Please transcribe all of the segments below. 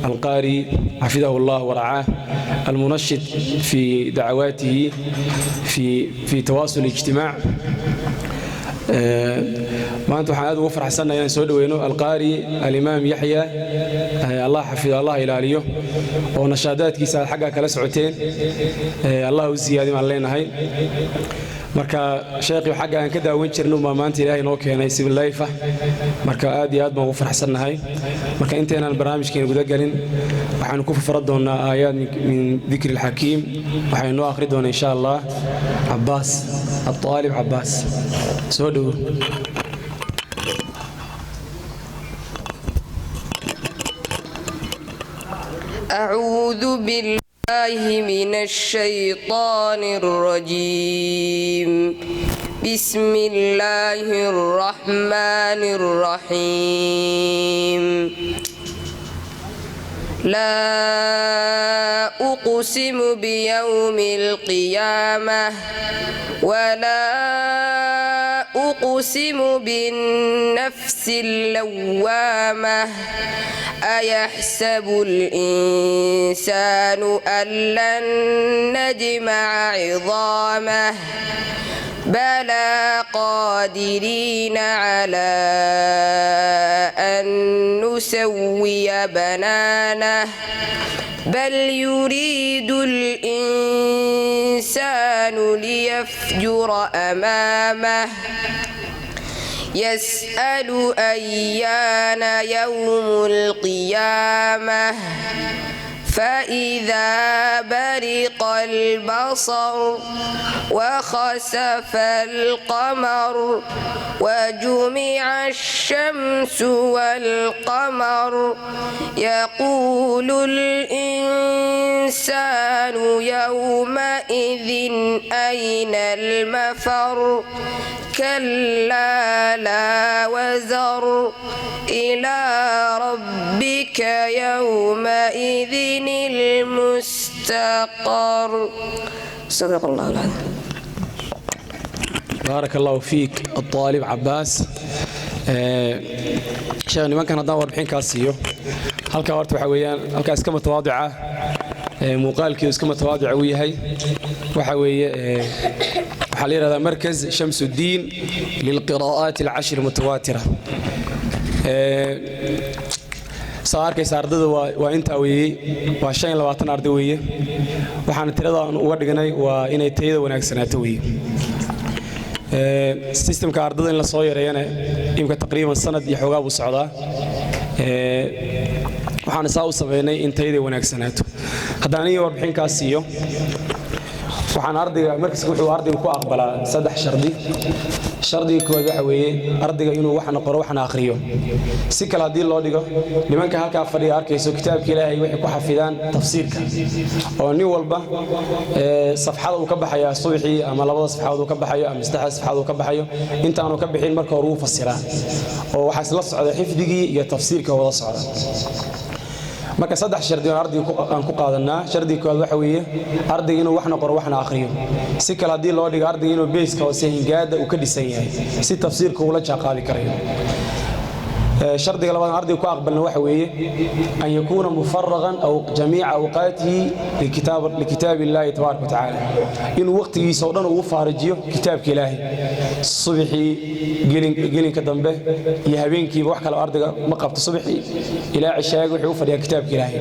القاري حفظه الله ورعاه المنشط في دعواته في تواصل الاجتماع. ما أنتم حاد وفر حسنا ينسود وينو القاري الإمام يحيى الله حفظه الله إلى اليوم ونشادات كيسة حقها كلا سعتين الله وزيادة ما علينا هاي marka sheekhi xagga aan ka daawan jirno maanta Ilaahay noo keenay si live marka aad iyo aad baan ugu faraxsanahay marka inteenan barnaamijkeena guda galin waxaan ku fafara doonaa aayad min dhikr al-hakim waxaan noo akhri doonaa insha Allah Abbas الطالب عباس soo dhaw أعوذ بالله من الشيطان الرجيم بسم الله الرحمن الرحيم لا أقسم بيوم القيامة ولا أقسم بالنفس اللوامة أيحسب الإنسان أن لن نجمع عظامه بلى قادرين على أن نسوي بنانه بل يريد الإنسان ليفجر أمامه يسأل أيان يوم القيامة فإذا برق البصر وخسف القمر وجمع الشمس والقمر يقول الإنسان يومئذ أين المفر كلا لا وزر إلى ربك يومئذ المستقر صدق الله العظيم. بارك الله فيك الطالب عباس. شيخ نمان كان داور بحين كاسيو halka horta waxa weeyaan halka iska mutawaadica muuqaalkii iska mutawaadic uu yahay waxa weeye waxa la yiraahdaa markaz Shamsuddin lilqiraa'at al-10 mutawatira saarkay ardayda waa inta weeye waa 25 arday weeye waxaan tirada uga dhignay waa inay tayada wanaagsanaato weeye systemka ardayda in la soo yareeyana imka taqriiban sanad iyo xogaa buu socdaa waxaan saa u sameynay in tayada wanaagsanaato haddaan iyo warbixin ka siiyo waxaan ardayga markiisa wuxuu ardaygu ku aqbalaa 3 shardi shardiga koowaad waxa weeye ardayga inuu waxna qoro waxna akhriyo si kala hadii loo dhigo nimanka halka fadhiya arkayso kitaabka Ilaahay wixii ku xafidaan tafsiirka oo nin walba safxada uu ka baxaya subaxii ama labada safxadood uu ka baxayo ama saddex safxadood uu ka baxayo intaanu ka bixin marka hore uu fasiraa oo waxa isla socda xifdigii iyo tafsiirka wada socda marka 3 shardi oo ardaygu aan ku qaadanaa shardiga koowaad waxa weeye ardaygu inuu waxna qoro waxna akhriyo si kala hadii loo dhigo ardaygu inuu base-ka oo hingaada uu ka dhisan yahay si tafsiirka uu la jaaqaadi karayo shardiga labaad ardaygu ku aqbalna waxa weeye an yakuna mufarragan aw jamii'a awqatihi likitaab Ilaahi tabaaraka wa ta'ala inuu waqtigiisa oo dhan ugu faarijiyo kitaabka Ilaahay subaxii gelinka dambe iyo habeenkiiba wax kale ardayga ma qabto subaxii ilaa cishaaga wuxuu u fadhiyaa kitaabka Ilaahay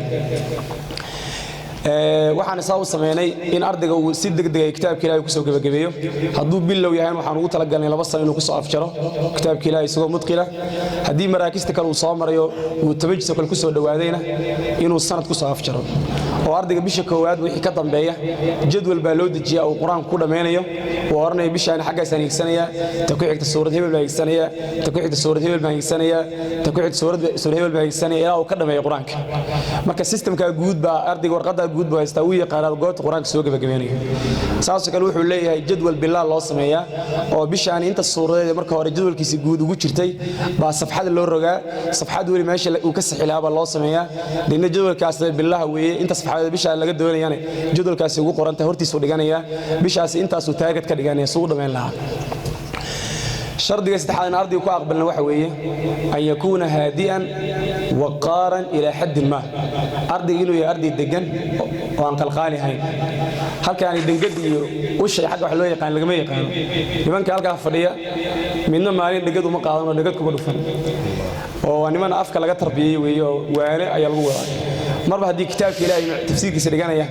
waxaan soo sameynay in ardayga uu si degdeg ah kitaabka Ilaahay ku soo gabagabeeyo haduu bilow yahay waxaan ugu talagalnay 2 sano inuu ku soo afjaro kitaabka Ilaahay isagoo mudqila hadii maraakista kale uu soo marayo uu tabajis kale ku soo dhawaadayna inuu sanad ku soo afjaro oo ardayga bisha koowaad wixii ka dambeeya jadwal baa loo dejiyaa oo quraanka ku dhameeyo oo ornay bishaan xaggaas aan igsanaya ta ku xigta suurad hebel baa igsanaya ta ku xigta suurad hebel baa igsanaya ta ku xigta suurad hebel baa igsanaya ilaa uu ka dhameeyo quraanka marka systemka guud baa ardayga warqada guud baa haysta uu yaqaan goobta quraanka soo gabagabeenayo saas kale wuxuu leeyahay jadwal bilaa loo sameeyaa oo bishaan inta suuradeeda marka hore jadwalkiisa guud ugu jirtay baa safxada loo rogaa safxada wali meesha uu ka saxilaaba loo sameeyaa dina jadwalkaas bilaha weeye inta safxada bishaan laga doonayaan jadwalkaasi ugu qoranta hortiisa u dhiganaya bishaas intaas uu taagad ka dhiganaya soo dhameyn lahaa شرط استحال أن أرضي وأقبلنا وحوية أن يكون هادئا وقارا إلى حد ما أرضي إنه يا أرضي الدجن وأن قلقاني هاي هل كان الدنجدي وش حق وحلوية كان لقمية كانوا لمن كان قاعد فريا منهم مالين دنجد وما قاعدين دنجد كبروا فن وأنا ما أفكر لقى تربية وأنا أيلقوا مرة هدي كتاب كلاي تفسير كسرجانا يا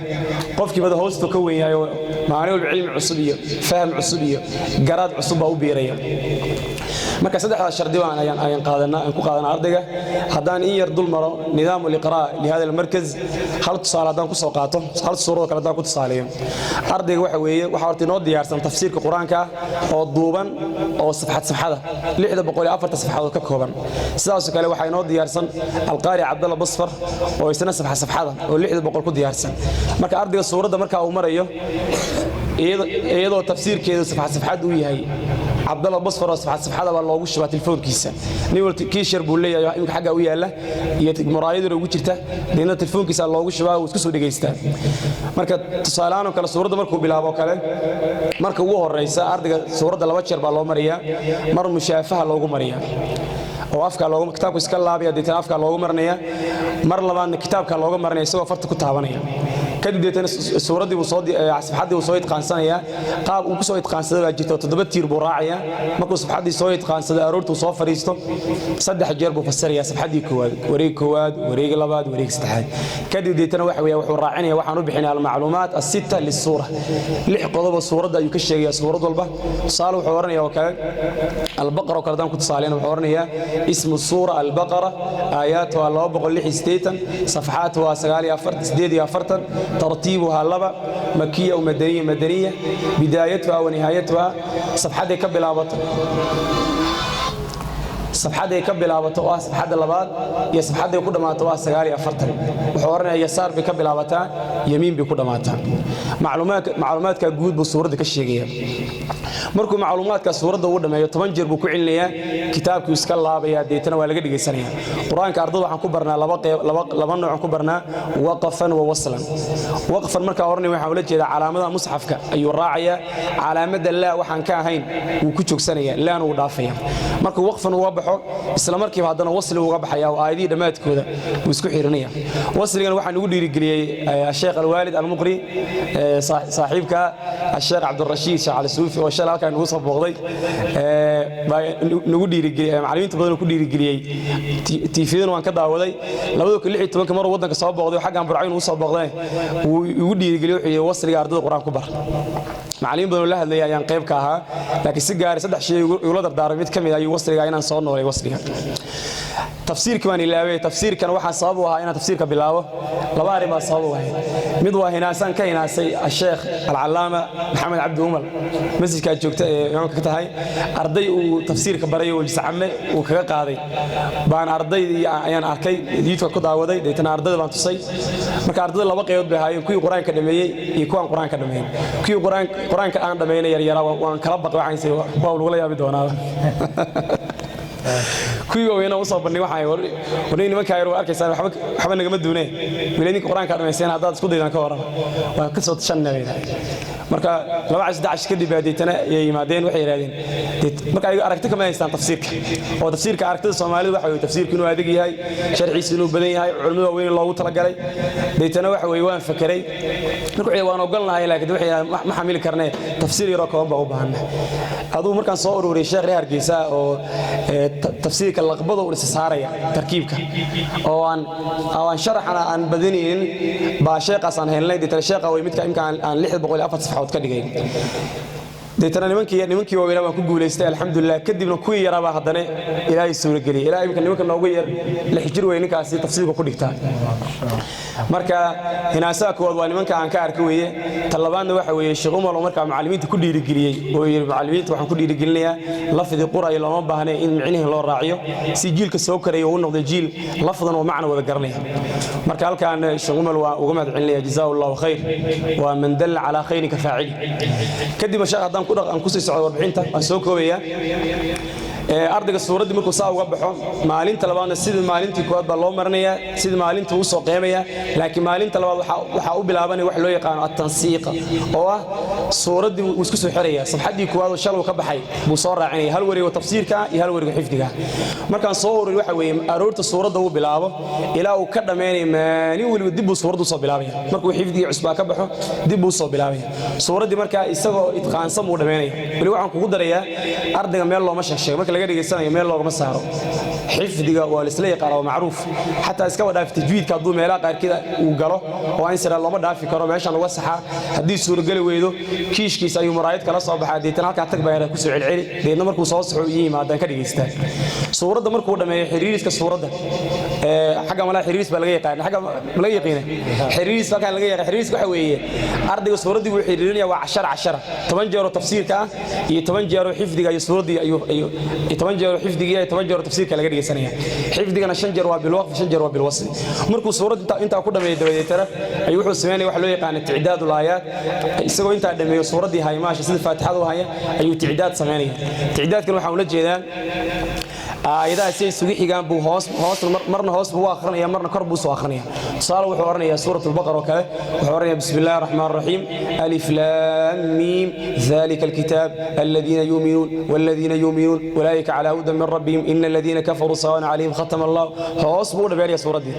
قف كي بدأ هوست كوين يا معناه العلم عصبية فهم عصبية جراد عصبة وبيرية marka saddexda shardi waan ayaan ku qaadanaa ardayga hadaan in yar dul maro nidaam al-iqraa li hada al-markaz hal tusaale hadaan ku soo qaato hal suurado kale hadaan ku tusaaleeyo ardayga waxa weeye waxa horta inoo diyaarsan tafsiirka quraanka oo duuban oo safxada 604 safxadood ka kooban sidaas kale waxa inoo diyaarsan al-qaari Abdullah Basfar oo isna safxada oo 600 ku diyaarsan marka ardayga suurada marka uu marayo iyadoo tafsiirkeedu safxad uu yahay عبد الله بصفر صفحة والله وش بات الفون كيسة نقول كيشر بولي يمكن حاجة وياله مرايد لو وجرته لأن التلفون كيسة الله وش بات وتكسر دقيسته مركز تصالانه كلا صورة مركو بلا وكله مركو هو الرئيس أرد صورة الله وشر بالله مريا مر مشافها الله مريا أو أفكار الله كتاب كسكال الله بيدي أفكار الله مرنيا مر لبان كتاب كالله مرنيا سوى فرت كتابانيا kadib deetana suuradii uu soo safxadii uu soo idqaansanaya qaab uu ku soo idqaansado jirto 7 tiir buu raacaya markuu safxadii soo idqaansado aroortu soo fariisto 3 jeer buu fasiraya safxadii koowaad wareeg labaad wareeg saddexaad kadib deetana waxa weeye wuxuu raacinaya waxaan u bixinaa macluumaad as-6 lis-suura 6 qodob suurada ayuu ka sheegaya suurad walba tusaale wuxuu oranaya wakala al-baqara kala daan ku tusaaleyna wuxuu oranaya ismu suura al-baqara aayatuha 266 safxaatuha 9 ترتيبها لبا مكية ومدنية بدايتها ونهايتها صفحة صفحة كبل عبطوا صفحة اللباد يا صفحة يكون ما توا سجاري أفرتن وحورنا يسار بكبل عبطان يمين بكون ماتان معلومات كجود بصورة كشيء مركو معلومات كصورة دورنا ما يتمنجر بكوعلنيا كتاب كيسكال الله بيا ديتنا ولا قد جسنيا قرآن كأرضه عن كبرنا لبنا عن كبرنا وقفا ووصلا وقفا مركا ورني وحاولت إلى علامة مصحفك أي الراعية علامة الله وحن كاهين وكتشك سنية لا نودافيا مركو وقفا ووبح إسلام مركب هذا وصل وقبح يا وآيدي دمات كذا ويسكو حيرانية وصل كان واحد نقول لي الشيخ الوالد المقري صاحبك الشيخ عبد الرشيد على السوفي والشيخ كان وصف بغضي نقول لي معلمين تبغون نقول لي تيفين وان كذا وضي لو كل حد تبغى مرة وضنك صاب بغضي وحاجة عن برعين وصف بغضي ويقول لي وصل يا أرض القرآن كبر معلمين بدون الله اللي يعني قيب كها لكن سجارة صدق شيء يولد دارميت كم يا يوصل جاينا نصون ولا يوصل تفسير كمان اللي تفسير كان واحد صابوها هنا تفسير كبلاوه لباري ما صابوها مضوا هنا سان كاين الشيخ العلامة محمد عبد عمر مسج كان جوكت يوم كتاهي أرضي وتفسير كبري والسعمة وكقاضي بان أرضي يعني أركي ديتو كذا وضي ديتنا أرضي بان تصي ما أرضي لا بقى يود بهاي كوي قرآن كدمي يكون قرآن كدمي كوي قرآن كأن دمينا يرى وان كلبق وعين سوى باول ولا يبدونا كوي وينا وصل بني وحاي وريني ما كايرو أركيسان وحبنا جمد دونه وليني قرآن كانوا يسين هذا سكودي لنا كورا وقصة شنة غيرها marka 12 kadib baaditana ay yimaadeen waxay yiraahdeen marka ay aragti kama haystaan tafsiirka oo tafsiirka aragtida Soomaalidu waxa uu tafsiirku inuu adag yahay sharciisu inuu badan yahay culimada weyn loogu tala galay deetana waxa way waan fakiray marka waan ogolnahay laakiin waxay ma xamil karnay tafsiir yaro kooban baa u baahan aduu markaan soo ururiyay sheekh reer Hargeysa oo tafsiirka laqbada uu saaraya tarkiibka oo aan sharaxana aan badinin baa sheekhaas aan helnay deetana sheekha way midka imkaan aan 604 حاول كدقي ديتنا نمكي وغيره ما كقول يستاهل الحمد لله كدبنا كوي يرى ما هذا إلهي سورة قلي إلهي يمكن نوغير لحجر وينك عسي تفسير وكل كتاب مركا هنا ساك والله من كان كاركوية طلبان ده وحوي الشغل ولا مركا معلمين كل يرجليه ومعلمين وحن كل يرجليه لفظ القرى إلى ما بهنا إن معنيه الله راعيه سجيل كسوكر يقولون ده جيل لفظا ومعنى وذكرناه مركا كان الشغل وجمع عليه جزاه الله خير ومن دل على خير كفاعل كدي مشاهد أن كسر سعود 40 أسوكوية ardayga suuraddii markuu saa uga baxo maalinta labaadna sidii maalintii koowaad baa loo marinayaa sidii maalintii uu soo qeymaya laakiin maalinta labaad waxaa u bilaabanaya wax loo yaqaano at-tansiiqa oo ah suuraddii uu isku soo xiraya safxaddii koowaad oo shalay ka baxay buu soo raacinaya hal wareego tafsiirka iyo hal wareego xifdiga markaan soo ururiyo waxa weeye aroorta suuradda uu bilaabo ilaa uu ka dhammeeyo maalin waliba dib uu suuraddu soo bilaabaya markuu xifdiga cusbaa ka baxo dib uu soo bilaabaya suuraddii markaa isagoo itqaansan uu dhammeynaya wali waxaan kugu darayaa ardayga meel looma sheego marka laga dhigaysanayo meel loogama saaro xifdiga waa la isla yaqaan oo macruuf xataa iska wadaaf tajwiidka hadduu meelaha qaarkida uu galo oo aan sira looma dhaafi karo meeshan laga saxaa haddii suuragali weydo kiishkiisa ayuu muraayad kala soo baxaa deetan halkaa tag baa ku soo celceli deedna markuu soo saxo iyo yimaadaan ka dhigaystaan suuradda markuu dhameeyo xiriiriska suuradda xagga malaha xiriiris baa laga yaqaan xagga laga yaqaan xiriiris halkan laga yaqaan xiriiris waxa weeye ardayga suuraddii uu xiriirinaya waa 10 10 jeer tafsiirka iyo 10 jeer xifdiga iyo suuraddii ayuu 10 jeer xifdiga iyo 10 jeer tafsiirka laga dhigaysanaya xifdigana 5 jeer waa bil waqf 5 jeer waa bil wasl markuu suuradda inta ku dhameeyo dabadeetana ayuu wuxuu sameeyay wax loo yaqaan ticdaadul aayaat isagoo inta dhameeyo suuraddii haymaasha sida faatixada u haya ayuu ticdaad sameeyay ticdaadkan waxa uu la jeedaa aayadaha si isugu xigaan buu hoos marna hoos buu akhrinaya marna kor buu soo akhrinaya tusaale wuxuu oranayaa suuratul baqara kale wuxuu oranayaa bismillaahir rahmaanir rahiim alif laam miim zaalikal kitaab alladhiina yu'minuun walladhiina yu'minuun ulaa'ika calaa hudan min rabbihim innal ladhiina kafaruu sawaa'un 'alayhim khatama allah hoos buu dhabeeyaa suuraddii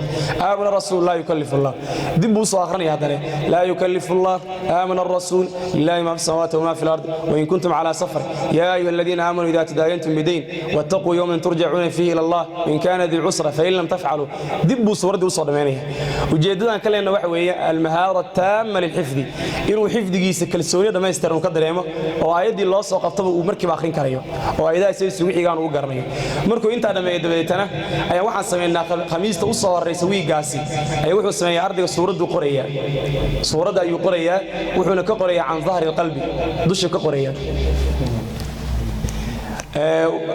aamana rasuul laa yukallifu allah dib buu soo akhrinaya hadana laa yukallifu allah aamana rasuul lillahi ma fis samawati wa ma fil ardi wa in kuntum 'ala safar yaa ayyuhalladhiina aamanu idha tadayantum bidayn wattaquu yawman ترجعون فيه إلى الله إن كان ذي عسرة فإن لم تفعلوا دبوا سورة وصول منها وجدنا كلنا وحوية المهارة التامة للحفظ إنه حفظ جيس كالسورية ده ما يسترون قدر يما وعيد الله سوق طب ومركب آخرين كريو وعيدا يسوي سوي كانوا وقرنيه مركو أنت هذا ما يدبيتنا أي واحد سمينا خميس توصل رئيسوي قاسي أي واحد سمي أرض سورة قرية سورة أيو قرية وحنا كقرية عن ظهر القلب دش كقرية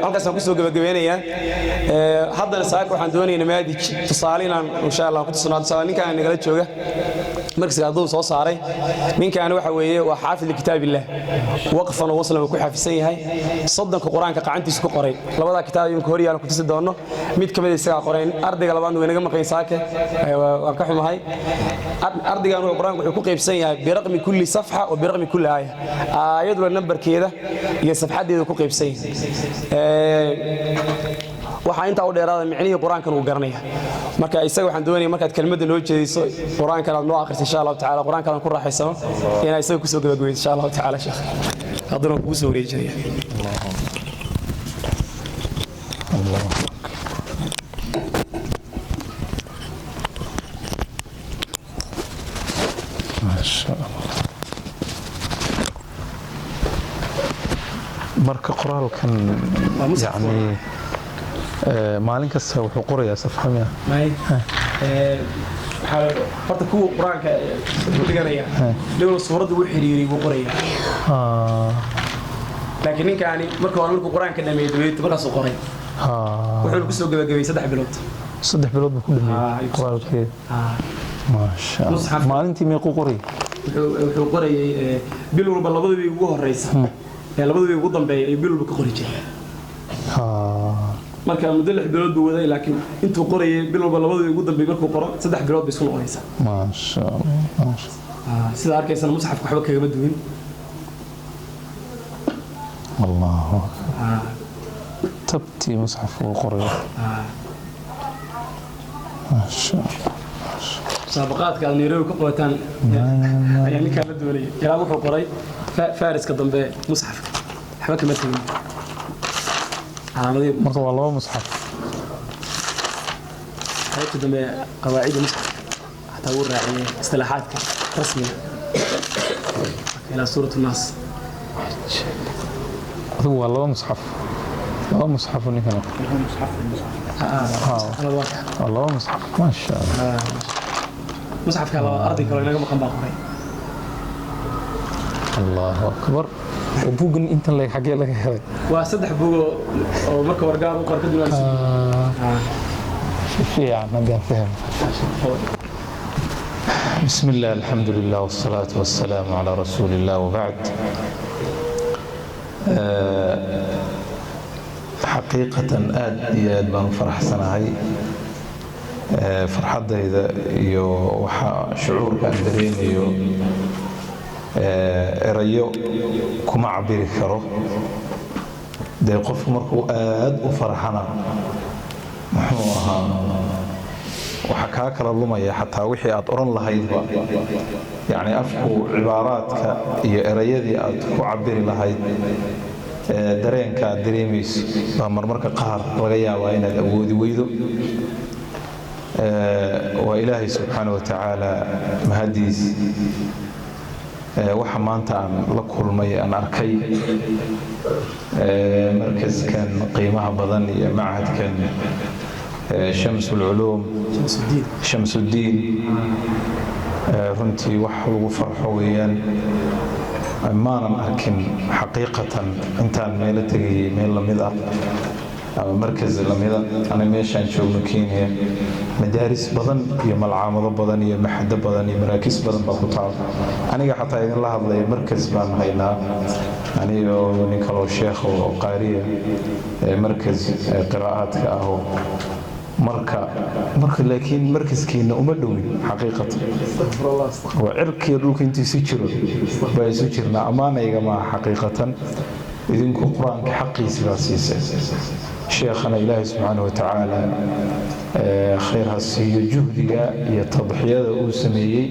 halkaas aan ku soo gabagabeynaya haddana saaka waxaan doonaynaa maadij tusaale inaan insha Allah ku tusnaa tusaale ninkaan nagala jooga markii aad soo saaray ninkaan waxa weeye waa xaafid kitaabillah waqfan oo waslan ku xafisan yahay sadanka quraanka qacantiisa ku qoray labada kitaab ayuu hor yaal ku tusi doono mid kamid isaga qoray ardayga labaad way naga maqan saaka waan ka xumahay ardaygan uu quraanka wuxuu ku qaybsan yahay biraqmi kulli safha oo biraqmi kulli aaya aayadu nambarkeeda iyo safxadeeda ku qaybsan waxa inta u dheeraada micnihi quraankan uu garanaya marka isaga waxaan doonayaa markaad kelmadda loo jeediso quraankan aad noo akhriso insha Allah taala quraankan ku raaxaysano inay isaga ku soo gabagabeyso insha Allah taala sheekh hadana ku soo wareejinaya Allah masha Allah marka qoraalkan yani maalin kasta wuxuu qorayaa safxada horta kuwa quraanka uu dhiganaya dhow suuradda uu xiriiriyay uu qorayaa laakiin ninkaani markuu quraanka dhameeyay markaas uu qoray wuxuu ku soo gabagabay 3 bilood 3 bilood buu ku dhameeyay qoraalkeed maasha Allah maalintii meequu qoray wuxuu qorayay bil walba labadii ugu horeysa labadii ugu dambeeyay ay bil walba ka qori jiray marka muddo 6 bilood buu waday laakiin intuu qorayay bil walba labadii ugu dambeeyay markuu qoro 3 bilood bay isku noqonaysaa maasha Allah sida arkaysan musxafka waxba kaga duwan Allahu tabti musxafku qoray maasha Allah سابقاتك النيرو كقوتان يعني كان الدولي يا ابو قري فارس كدنبه مصحف حبك مثلا عامل مرة والله مصحف هاي كدنبه قواعد المصحف حتى ورا يعني اصطلاحات رسميه الى سوره الناس هو والله مصحف والله مصحف نكنا والله مصحف ما شاء الله مصحف كلا أرضي كلا نجمع قنبا قري الله أكبر وبوجن أنت اللي حكي لك هذا وصدح بوجو ومركب ورقار وقرك دول شو يعني ما فهم بسم الله الحمد لله والصلاة والسلام على رسول الله وبعد xaqiiqatan aad iyo aad baan u faraxsanahay farxaddayda iyo waxa shucuurka aan dareemayo erayo kuma cabiri karo dee qofku markuu aad u farxana muxuu ahaa waxa kaa kala lumaya xataa wixii aad oran lahaydba yacni afku cibaaraadka iyo erayadii aad ku cabiri lahayd dareenka aad dareemayso baa marmarka qaar laga yaabaa inaad awoodi weydo waa ilaahay subxaana wa tacaala mahadiis waxa maanta aan la kulmay aan arkay markaskan qiimaha badan iyo machadkan شمس العلوم شمس الدين runtii wax lagu farxo weeyaan maanan arkin xaqiiqatan intaan meelo tegayay meel lamid ah ama markas lamida ana meeshaan joogno Kenya madaaris badan iyo malcaamado badan iyo maxado badan iyo maraakis badan baa ku taal aniga xataa idin la hadlay markas baan haynaa aniga nin kaloo sheekh oo qaariya markas qiraa'aadka ah marka laakiin markaskiina uma dhowin xaqiiqatan waa cirkiyo dhulka intiisu jiro baa isu jirnaa ammaanayga maaha xaqiiqatan idinku qur-aanka xaqiisi baa siisay sheekhana ilaahay subxaana wa tacaala khayr ha siiyo juhdiga iyo tadxiyada uu sameeyey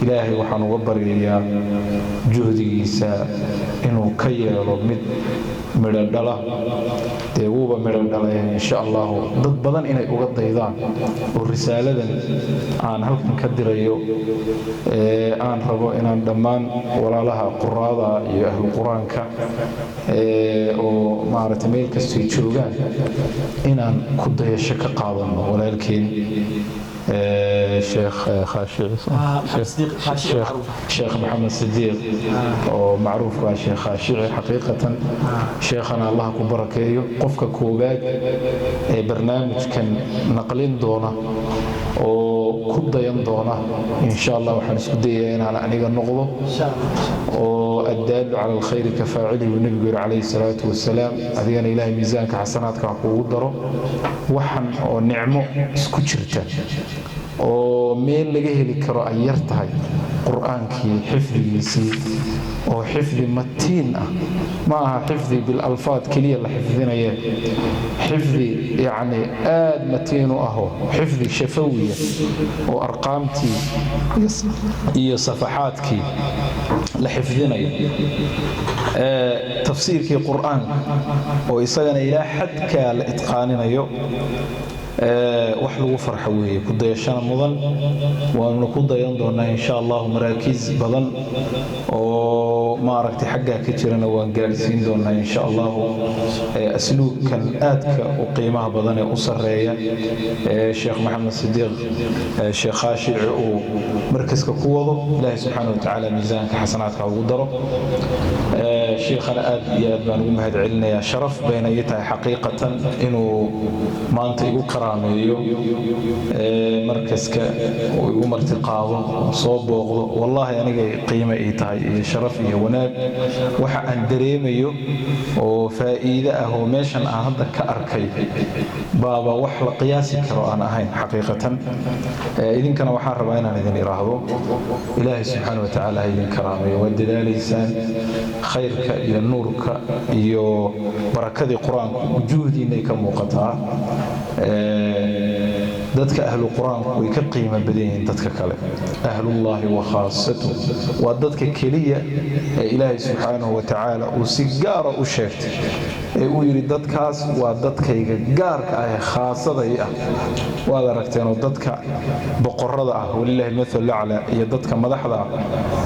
ilaahay waxaan uga baryayaa juhdigiisa inuu ka yeelo mid midho dhala dee wuuba midho dhalay insha allahu dad badan inay uga daydaan oo risaaladan aan halkan ka dirayo aan rabo inaan dhammaan walaalaha quraada iyo ahlu qur-aanka oo maaragtay meel kastay joogaan inaan ku dayasho ka qaadano walaalkeen شيخ خاشع شيخ محمد صديق ومعروف كشيخ خاشع حقيقة شيخنا الله كبركيه قفك كوباج برنامج كان نقلين دونه وكده ينضونه إن شاء الله وحنسكدين على أنيق النقضة والدال على الخير كفاعله والنبي عليه الصلاة والسلام أذيان إلهي ميزانك حسناتك وقدره وحن ونعمه سكتشرته oo meel laga heli karo ay yar tahay quraankii xifdigiisii oo xifdi matiin ah ma aha xifdi bil alfaad kaliya la xifdinayo xifdi yani aad matiin ah oo xifdi shafawiya oo arqaamtii iyo safahaadkii la xifdinayo tafsiirkii quraanka oo isagana ilaa xadka la itqaaninayo wax lagu farxo weeye ku dayashana mudan waanu ku dayan doonaa insha Allah maraakiz badan oo maaragtay xagga ka jirana waan gaarsiin doonaa insha Allah asluubkan aadka u qiimaha badan ee u sareeya Sheikh Maxamed Sidiq Sheikh Khaashi oo markaska ku wado Ilaahay subhanahu wa ta'ala miisaanka xasanaadka ugu daro Sheikhana aad iyo aad baan ugu mahad celinayaa sharaf bayna tahay xaqiiqatan inuu maanta igu karaameeyo markaska oo igu martiqaado soo booqdo wallahi aniga qiimo ay tahay iyo sharaf iyo wanaag waxa aan dareemayo oo faa'iido ah oo meeshan aan hadda ka arkay baaba wax la qiyaasi karo aan ahayn xaqiiqatan idinkana waxaan rabaa inaan idin iraahdo Ilaahay subhanahu wa ta'ala idin karaameeyo wadalaysaan khayrka iyo nuurka iyo barakadii quraanka wujuudiina ka muuqataa dadka ahlu quraanku way ka qiimo badan yihiin dadka kale ahlullahi wa khaasatu wa dadka kaliya ee Ilaahay subhanahu wa ta'ala uu si gaar ah u sheegtay ee uu yiri dadkaas waa dadkayga gaarka ah ee khaasaday ah waa aragteen dadka boqorada ah walillahi mathalu ala iyo dadka madaxda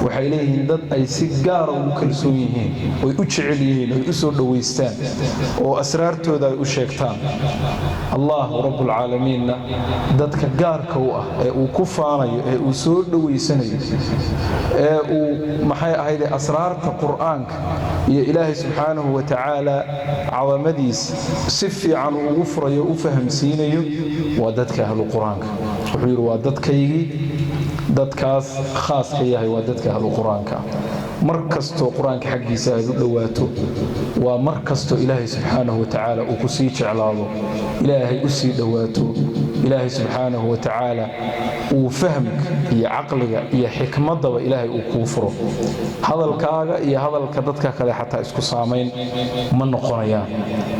waxay leeyihiin dad ay si gaar ah u kalsoon yihiin oo u jecel yihiin oo u soo dhaweystaan oo asraartooda ay u sheegtaan Allah rabbul alamin dadka gaarka u ah ee uu ku faanayo ee uu soo dhaweysanayo ee uu maxay ahayd asraarta quraanka iyo Ilaahay subhanahu wa ta'ala cawamadiis si fiican ugu furayo u fahamsiinayo waa dadka ahlu quraanka wuxuu yiri waa dadkaygii dadkaas khaas ka yahay waa dadka ahlu quraanka markasto quraanka xaqiisa ay u dhawaato ومر كستو إلهي سبحانه وتعالى وكسي جعلاده إلهي أسي دواته إلهي سبحانه وتعالى وفهمك يا عقلك يا حكمة وإلهي وكفره هذا الكاغا يا هذا الكدتك كذا حتى اسكو سامين من نقنيا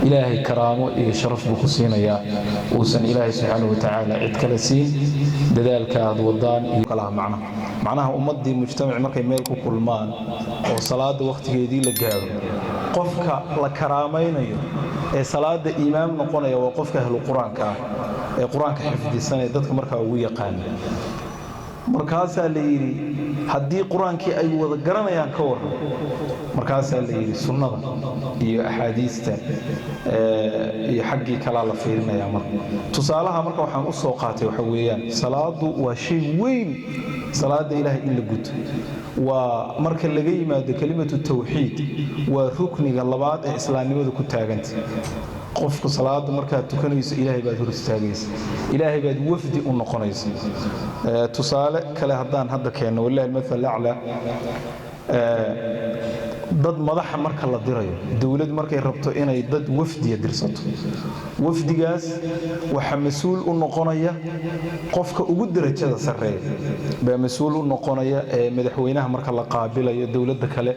إلهي كرامه يا شرف بكسينا يا وسن إلهي سبحانه وتعالى عدكلسين دذلك هذا وضان كلام معناها أمضي مجتمع مركي ميلكو كلمان وصلاة وقت جديد للجهاد قفك لكرامين صلاة إمام نقنيا وقفك أهل القرآن القرآن حفظ السنة ضدك مركا ويقان مركاسا ليري هدي قرآن كي أي وضع قرنا يا كور مركاسا ليري سنة هي أحاديث هي حقي كلا فيرنا يا مر تصالها مركا وحن أسوقاتي وحويان صلاة وشيء وين صلاة إله إلا قد ومركا اللي ما كلمة التوحيد وركن اللبات إسلامي وذو كتاغنت qofku salaada marka tukanayso ilaahay baad hor istaagaysaa ilaahay baad wafdi u noqonaysaa tusaale kale hadaan hadda keeno wallahi mathal a'la dad madaxa marka la dirayo dawlad markay rabto inay dad wafdi dirsato wafdigaas waxa mas'uul u noqonaya qofka ugu darajada sareeya baa mas'uul u noqonaya madaxweynaha marka la qaabilayo dawladda kale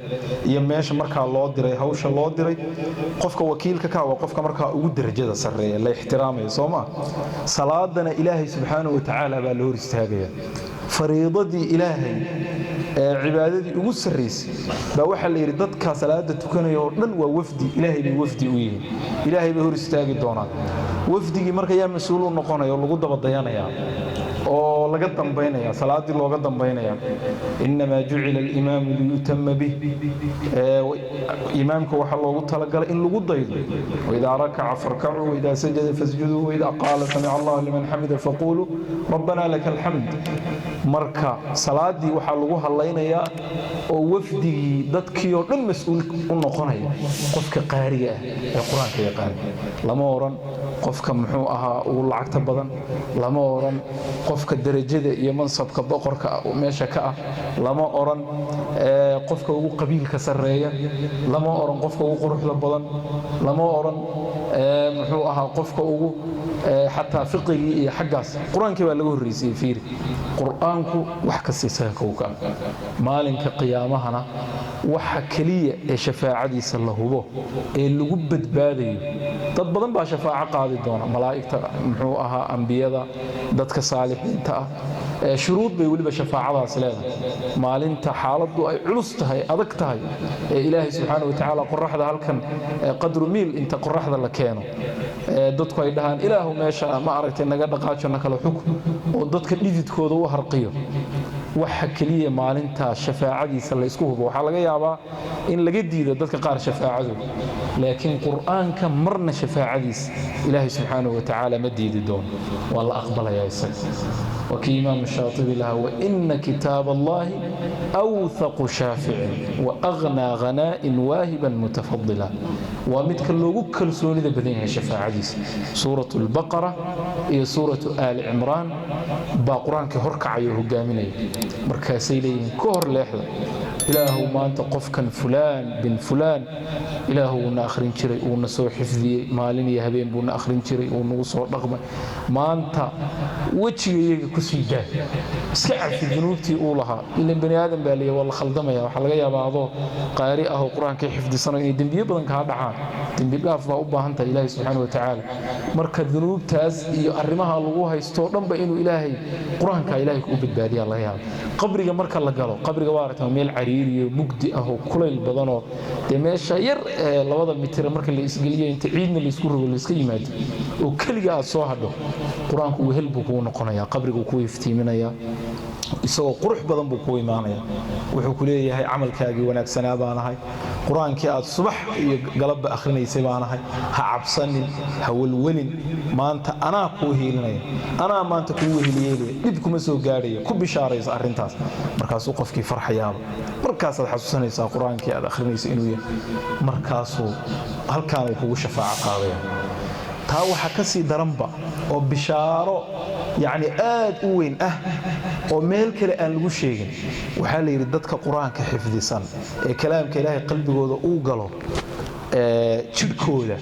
iyo meesha marka loo diray hawsha loo diray qofka wakiilka ka waa qofka marka ugu darajada sareeya la ixtiraamayo Soomaa salaadana ilaahay subhanahu wa ta'ala baa loo hor istaagaya fariidadii ilaahay cibaadadii ugu sareysay baa waxa la yiri dadka salaada tukanayo oo dhan waa wafdi ilaahay bay wafdi u yihiin ilaahay bay hor istaagi doonaan wafdigii marka yaa mas'uul u noqonayo lagu daba dayanaya oo laga dambeynaya salaadii looga dambeynaya inma ju'ila al-imam liyutamma bih imaamka waxa loogu talagalay in lagu daydo wada raka'a farka'u wada sajada fasjudu wada qala sami'a Allahu liman hamida faqulu rabbana lakal hamd marka salaadii waxa lagu haleynaya oo wafdigii dadkii oo dhan mas'uul u noqonaya qofka qaariga ah ee quraanka yaqaan lama oran qofka muxuu ahaa uu lacagta badan lama oran qofka darajada iyo mansabka boqorka meesha ka ah lama oran qofka ugu qabiilka sareeya lama oran qofka ugu quruxda badan lama oran muxuu ahaa qofka ugu حتى فقهي iyo xagaas quraanka waa lagu horeysay fiir quraanku wax ka siisa kowka maalinka qiyaamahana waxa kaliya ee shafaacadiisa la hubo ee lagu badbaadayo dad badan baa shafaaca qaadi doona malaa'ikta muxuu ahaa anbiyada dadka saalixiinta ah shuruud bay waliba shafaacadaas leedahay maalinta xaaladdu ay culus tahay adag tahay ee ilaahay subhanahu wa ta'ala qorraxda halkan qadru mil inta qorraxda la keeno dadku ay dhahaan ilaahu meesha ma aragtay naga dhaqaajona kala xukun oo dadka dhididkooda u harqiyo waxa kaliya maalinta shafaacadiisa la isku hubo waxa laga yaabaa in laga diido dadka qaar shafaacadu laakiin quraanka marna shafaacadiisa ilaahay subhanahu wa ta'ala ma diidi doon wala aqbalaya isaga وكإمام الشاطبي لها وإن كتاب الله أوثق شافع وأغنى غناء واهبا متفضلا ومثل لوغو كلسوني ذا بدين شفاعة عديس سورة البقرة هي سورة آل عمران باقران كهركع يهجامني مركاسي لي كهر لحظة إله ما أنت قفكا فلان بن فلان إله ونآخرين شري ونسو حفظي مالين يهبين بون آخرين شري ونوصو رغم ما أنت وجهي كسيدا اسكع في ذنوبتي أولها إلا بني آدم بالي والله خلدمه يا وحلقة يا بعضه قارئه قرآن كي حفظ سنة دنبي بدن كهذا عام دنبي بقى أبا أنت إلهي سبحانه وتعالى مركز ذنوب تاز يقرمها الله يستوردن بإنه إلهي قرآن كإلهي كوبد بالي الله يا قبرك مركز الله قالوا قبرك وارث ميل عريري مجدي أهو كل البدنات دمشق ير لوضع متر مركز الإسقلية أنت عيدنا اللي يسكره واللي يسقي ماد وكل جاء صاحبه قرآن كوهل بكون قنايا قبرك كويفتي منايا isagoo qurux badan buu ku iimaanaya wuxuu ku leeyahay amalkaagi wanaagsanaa baan ahay quraankii aad subax iyo galabba akhrineysay baan ahay ha cabsanin ha walwalin maanta anaa ku heelinaya anaa maanta ku weheliyay dib kuma soo gaadhayo ku bishaaraysa arintaas markaas uu qofkii farxayaaba markaas aad xasuusanaysaa quraankii aad akhrineysay inuu yahay markaas halkaan uu kugu shafaaca qaadaya taa waxa ka sii daranba oo bishaaro يعني آد وين وميل كلا أن لقول شيء وحال يرد دتك قرآن كحفظ سن كلام كلاه قلبي جوده أوجله jidhkooda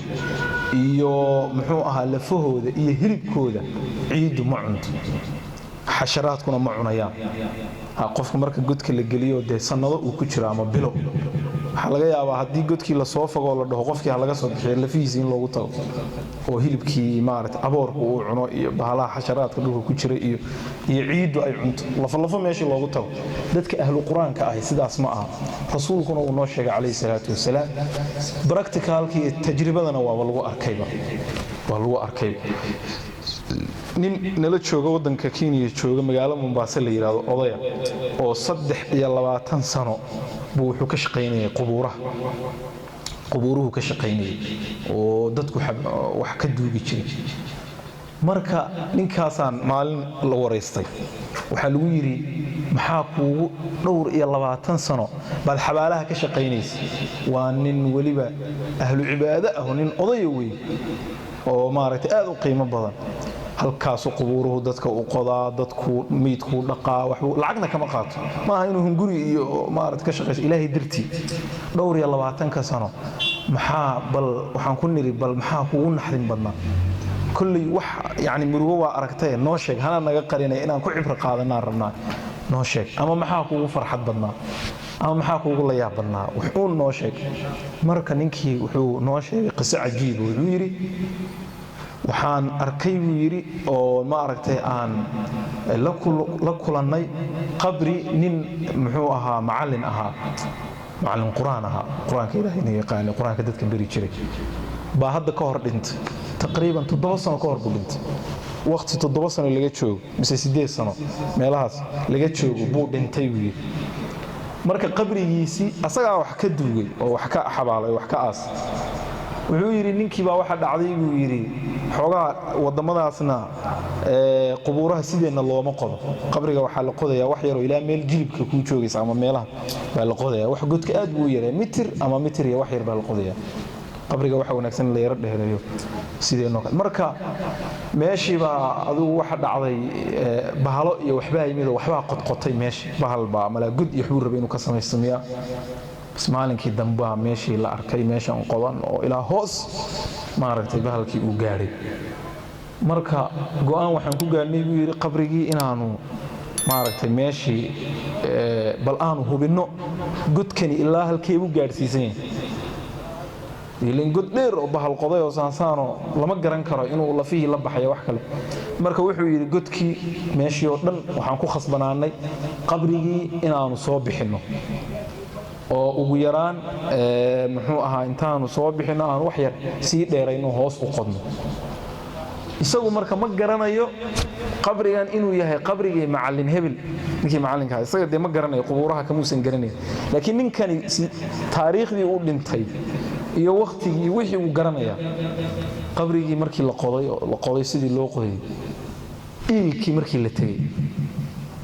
iyo muxuu ahaa lafahooda iyo hilibkooda ciiddu ma cunto xasharaadkuna ma cunayaan qofka marka godka la geliyo dee sannado uu ku jiro ama bilo waxaa laga yaabaa haddii godkii lasoo fogoo la dhaho qofkii ha laga soo bixiyo lafihiisa in loogu tago oo hilibkii maaragtay aboorka uu cuno iyo bahalaha xasharaadka dhulka ku jira iyo ciiddu ay cunto lafalafo meeshii loogu tago dadka ahlu qur-aanka ahi sidaas ma aha rasuulkuna uu noo sheegay calayhi salaatu wasalaam practicalkii iyo tajribadana waaba lagu arkayba nin nala jooga waddanka Kenya jooga magaalo Mombasa la yiraahdo odaya oo 23 sano buu wuxuu ka shaqeynayay qubuuruhu ka shaqeynayay oo dadku wax ka duugi jiray marka ninkaasaan maalin la wareystay waxa lagu yiri maxaa kuugu dhowr iyo 20 sano baad xabaalaha ka shaqeynaysa waa nin waliba ahlu cibaado ah nin odaya weey oo maaragtay aad u qiimo badan halkaas qubuuruhu dadka u qodaa dadku meedku dhaqaa wax lacagna kama qaato maaha inuu hunguri iyo maaragtay ka shaqeeyo ilaahay dirti dhowr iyo 20 sano maxaa bal waxaan ku niri bal maxaa kugu naxdin badnaa kulli wax yaani murugo waa aragtay noo sheeg hana naga qarinay inaan ku cibro qaadanaa rabnaa noo sheeg ama maxaa kugu farxad badnaa ama maxaa kugu la yaab badnaa wuxuu noo sheeg marka ninkii wuxuu noo sheegay qiso cajiib wuxuu yiri waxaan arkay buu yiri oo ma aragtay aan la kulannay qabri nin muxuu ahaa macallin quraan ahaa quraanka Ilaahay yaqaan quraanka dadka bari jiray baa hadda ka hor dhintay taqriiban 7 sano ka hor buu dhintay waqti 7 sano laga joogo mise 8 sano meelahaas laga joogo buu dhintay buu yiri marka qabrigiisi asaga wax ka duugay oo wax ka xabaalay wax ka aas wuxuu yiri ninkii baa waxa dhacday buu yiri xogaa wadamadaasna qubuuraha sideena looma qodo qabriga waxa la qodayaa wax yar oo ilaa meel jilibka ku joogaysa ama meelaha baa la qodayaa wax godka aad buu yaray mitir ama mitir iyo wax yar baa la qodayaa qabriga waxa wanaagsan la yar dheereeyo sideena marka meeshii baa adigu waxa dhacday bahalo iyo waxba yimid waxba qodqotay meeshii bahal baa mala god iyo xubur rabay inuu ka sameeyo maalinkii dambe meeshii la arkay meeshan qodan oo ilaa hoos maaragtay bahalkii uu gaaray marka go'aan waxaan ku gaarnay buu yiri qabrigii inaanu maaragtay meeshii bal aanu hubino godkani ilaa halkee uu gaarsiisan yahay god dheer oo bahal qoday oo saansaano lama garan karo inuu lafihii la baxayo wax kale marka wuxuu yiri godkii meeshii oo dhan waxaan ku khasbanaanay qabrigii inaanu soo bixino oo ugu yaraan muxuu ahaa intaanu soo bixino aan wax yar sii dheerayno hoos u qodno isagu marka ma garanayo qabrigan inuu yahay qabrigii macallin hebel ninkii macallinka isaga de ma garanayo qubuuraha kamuusan garanayn laakiin ninkani taariikhdii uu dhintay iyo waqtigii wixii uu garanaya qabrigii markii la qoday sidii loo qoday ilkii markii la tagay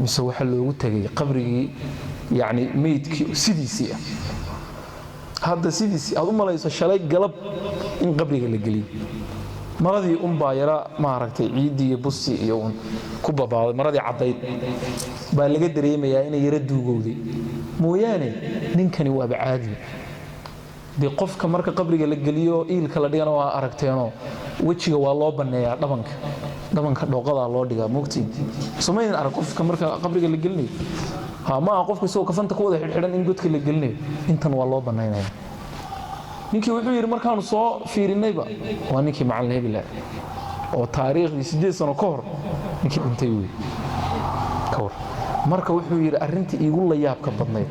mise waxa loogu tagay qabrigii يعني ميدكي سيديسي هذا سيديسي أظن ما ليس شلي قلب إن قبري اللي قلي مرضي بايرا ما عرفت عيدي بصي يوم كوبا بعض مرضي عضيت باللي قدر يا إنه يردوا جودي مو يعني نكني وابعادي بقف كمرك قبري اللي قليو إيل كلا دينا وأركتينه وجهه والله بنيا دمنك دوقة الله ديجا مكتي سمين أركف كمرك قبري اللي قلني ما قفك سو كفنت كوده xidhan in godka la gelinayo intan waa loo banaynaya ninkii wuxuu yiri markaan soo fiirinayba waa ninkii macallin hebel oo taariikhdii 8 sano ka hor ninkii dhintay weey ka hor marka wuxuu yiri arintii iigu la yaab ka badnayd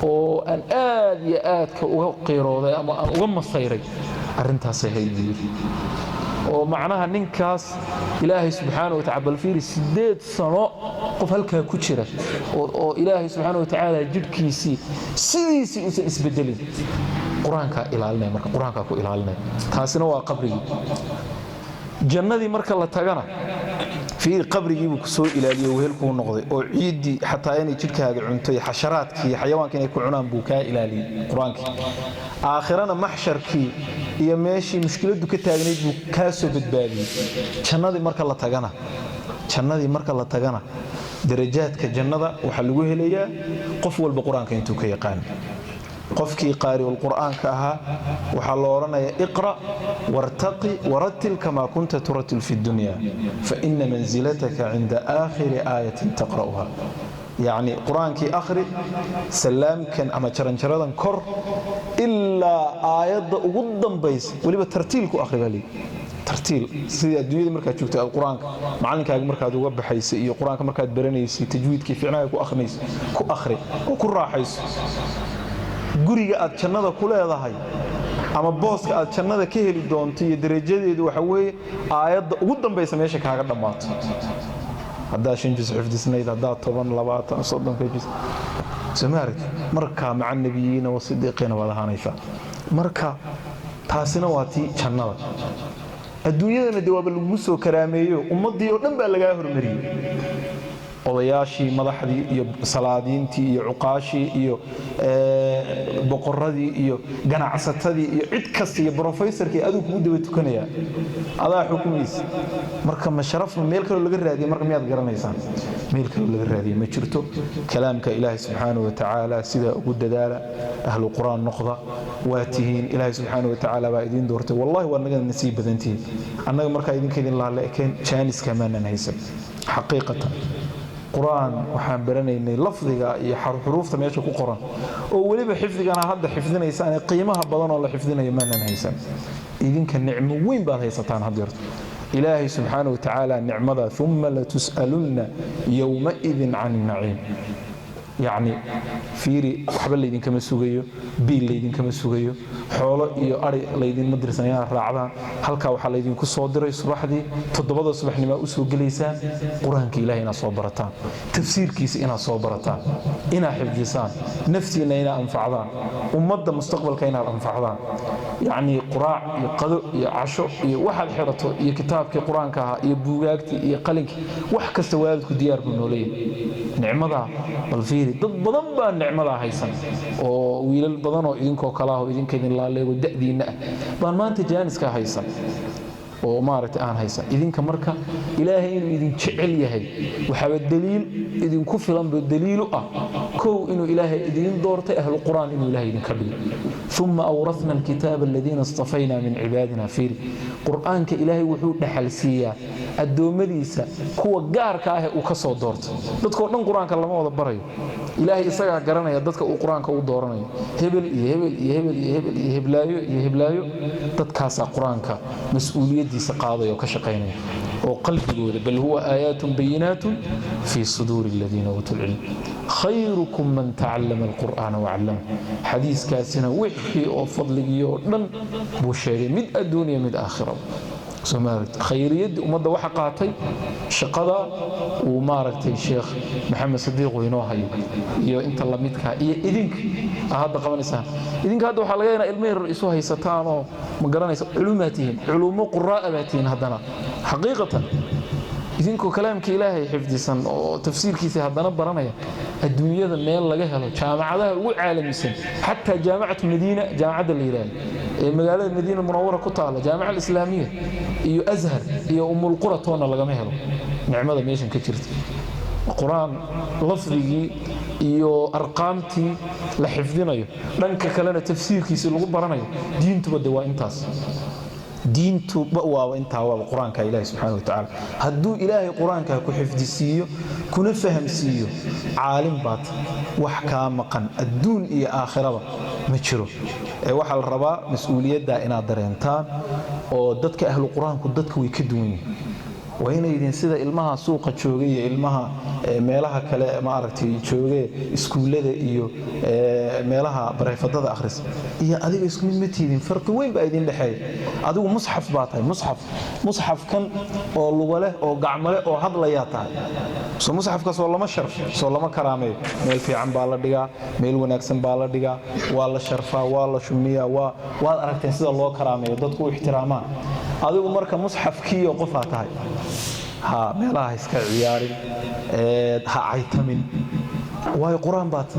oo aan aad iyo aad ka uga qeyrooday ama aan uga masayray arintaas ay hay'ad oo macnaha ninkaas ilaahay subhanahu wa ta'ala fiiri 8 sano qof halka ku jira oo ilaahay subhanahu wa ta'ala jidkiisi sidiisi uu isbedelin quraanka ilaalinay marka quraanka ku ilaalinay taasina waa qabrigi jannadii marka la tagana fiir qabrigi uu ku soo ilaaliyo weelku noqday oo ciidi xataa inay jidkaaga cuntay xasharaadkii xayawaanka inay ku cunaan buu ka ilaaliyay quraanka aakhirana mahsharkii iyo meeshii mushkiladu ka taagnayd buu ka soo badbaadiyay jannadii marka la tagana darajaadka jannada waxa lagu helayaa qof walba quraanka intuu ka yaqaan qofkii qaari quraanka ahaa waxa la oranayaa iqra wartaqi warattil kama kunta turattil fi dunya fa inna manzilataka 'inda aakhir ayatin taqra'uha يعني قرآن كي آخر سلام كان أما شرنشرادن كر إلا آيات قدام بيس ولي بترتيل كو آخر بالي ترتيل سيد الدنيا مركز شفت القرآن معلنك هاي مركز وجب حيس القرآن كمركز برنيس تجويد كيف عناه كو آخرنيس كو آخر وكل راحيس قرية أتشنده كله هذا هاي أما بوس أتشنده كهل دونتي درجة دي وحوي آيات قدام بيس ماشي كهذا دمات هذا شين جزء حفظ سنيد هذا طبعا لبعض صدق في جزء سمارك مركا مع النبيين والصديقين ولا هنيفا مركا تاسنا واتي شنّا الدنيا ندواب المسو كراميو ومضي ونبى لقاه المري odayaashii madaxdii iyo salaadiintii iyo cuqaashii iyo boqoradii iyo ganacsatadii iyo cid kasta iyo professorkii adigu ku daba tukanaya adaa xukumiis marka ma sharaf meel kale laga raadiyo marka miyaad garanaysaan meel kale laga raadiyo ma jirto kalaamka ilaahay subhanahu wa ta'ala sida ugu dadaala ahlu quraan noqda waatihiin ilaahay subhanahu wa ta'ala baa idin doortay wallahi waa naga nasiib badantiin annaga marka idin la leekeen jaanis kamaan haysan xaqiiqatan قرآن وحن برني لفظها حروف تماشى كقرآن ولي حفظنا هذا حفظنا يسان قيمها بدنا ولا حفظنا يمانا هيسان إذن كان نعم وين بعد هيستان هذا إلهي سبحانه وتعالى نعمة ثم لتسألن يومئذ عن النعيم يعني فيري وحبل ليدين كما سوغيو بيل ليدين كما سوغيو xoolo iyo ari leedin madrasanaya raacdaan halka waxa leedin ku soo diray subaxdii 7 subaxnimo u soo galeysaan quraanka ilaahay ina soo barataan tafsiirkiisa ina soo barataan ina xifdisaan naftiina ina anfacdaan ummadda mustaqbalka ina anfacdaan يعني قراء يقضوا يعشوا يوحد حرته يكتاب كقرآن كها يبوجاكتي يقلنك وحكى سوالك ديار بنولين نعمة بالفير ضد بضم النعمة هيسن ويل البضن وإذنك وكلاه وإذنك إذن الله عليه ودأدينا بان ما أنت جانس كهيسن ومارت آن هيسن إذن كمركا إلهي إذن شعل يهي وحاب الدليل إذن كفلا بالدليل كو إنه إلهي إذن دورت أهل القرآن إنه إلهي إذن كبير ثم أورثنا الكتاب الذين اصطفينا من عبادنا فيه قرآن كإلهي وحود حلسية الدومديسة كو جار كاه وكسو دورت دتكو دن قرآن كلام وضع بري إلهي إسقى قرنا يدتك وقرآن كو دورنا هبل يهبلايو دتكاسا قرآن كا مسؤولية دي سقاضي وكشقين وقلبه بل هو آيات بينات في صدور الذين أوتوا العلم خيركم من تعلم القرآن وعلمه حديث كاسنا وحي وفضل يوردن بوشيري مد الدنيا مد آخرة سمارت خيريد ومضى وحقاتي شقدا ومارتي الشيخ محمد صديق وينوهي يو انت الله مدك إذنك هذا قوانيسان إذنك هذا وحلقينا المير رئيسوها يستان ومقرانيس علوماتهم علوم قراء باتين هذانا حقيقة إذنكو كلامك إلهي حفظيسان وتفسير كيسي هذانا برانيا الدنيا ذا ميل لقاها جامعة وعالم السن حتى جامعة مدينة جامعة الهلال مقالة المدينة المنورة كتالة جامعة الإسلامية إيو أزهر إيو أم القرى تونا لقاميها نعمة ميشن كتيرت القرآن لفظي إيو أرقامتي لحفظنا لنك كلنا تفسير كيسي لغو برانيا دين تبدوا انتاس دينتو بقوا وانت هو القرآن كإلهي سبحانه وتعالى هدو إلهي القرآن كحفظ سيو كن فهم سيو عالم بات وحكام مقن الدون إيه آخرة مجرو وحال الرباء مسؤولية دائنا درينتان وددك أهل القرآن كددك ويكدوني وهنا يدين سيدا إلمها سوق تشوغية إلمها meelaha kale ma aragtay joogay iskuulada iyo meelaha barayfadada akhris iyo adiga isku mid matiidin farqi weyn baa idin dhaxay adigu mushaf baa tahay mushaf kan oo luga leh oo gacmo leh oo hadlaya tahay soo mushafka soo lama sharf soo lama karaameeyo meel fiican baa la dhigaa meel wanaagsan baa la dhigaa waa la sharfaa waa la shumiyaa waa aragtay sida loo karaameeyo dadku u ixtiraamaan adigu marka mushafkii oo qof tahay ha meelaha iska ciyaarin ha aytamin way quraan baad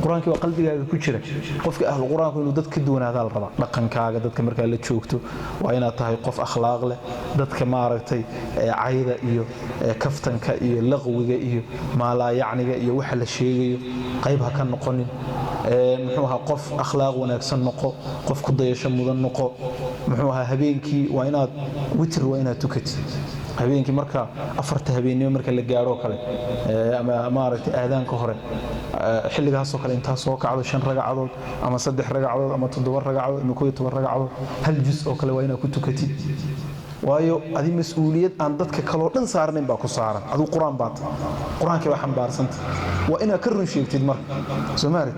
quraanki waa qalbigaaga ku jira qofka ahlu quraanku inuu dadka doonaada la raba dhaqankaaga dadka marka la joogto waa inaad tahay qof akhlaaq leh dadka ma aragtay ayda iyo kaftanka iyo laqwiga iyo maala yacniga iyo waxa la sheegayo qayb ha ka noqonin muxuu ahaa qof akhlaaq wanaagsan noqo qof ku dayasho mudan noqo muxuu ahaa habeenkii waa inaad witr waa inaad tukatid habeenkii marka afarta habeenimo marka la gaaro kale ama maaragtay aadaanka hore xilligaas oo kale inta soo kacdo 5 ragcadood ama 3 ragcadood ama 7 ragcadood ama 11 ragcadood hal juz oo kale waa inaad ku tukatid waayo adi mas'uuliyad aan dadka kale dhan saarnayn baa ku saaran adu quraan baad quraanka wax xambaarsanta waa inaad ka run sheegtid marka Soomaali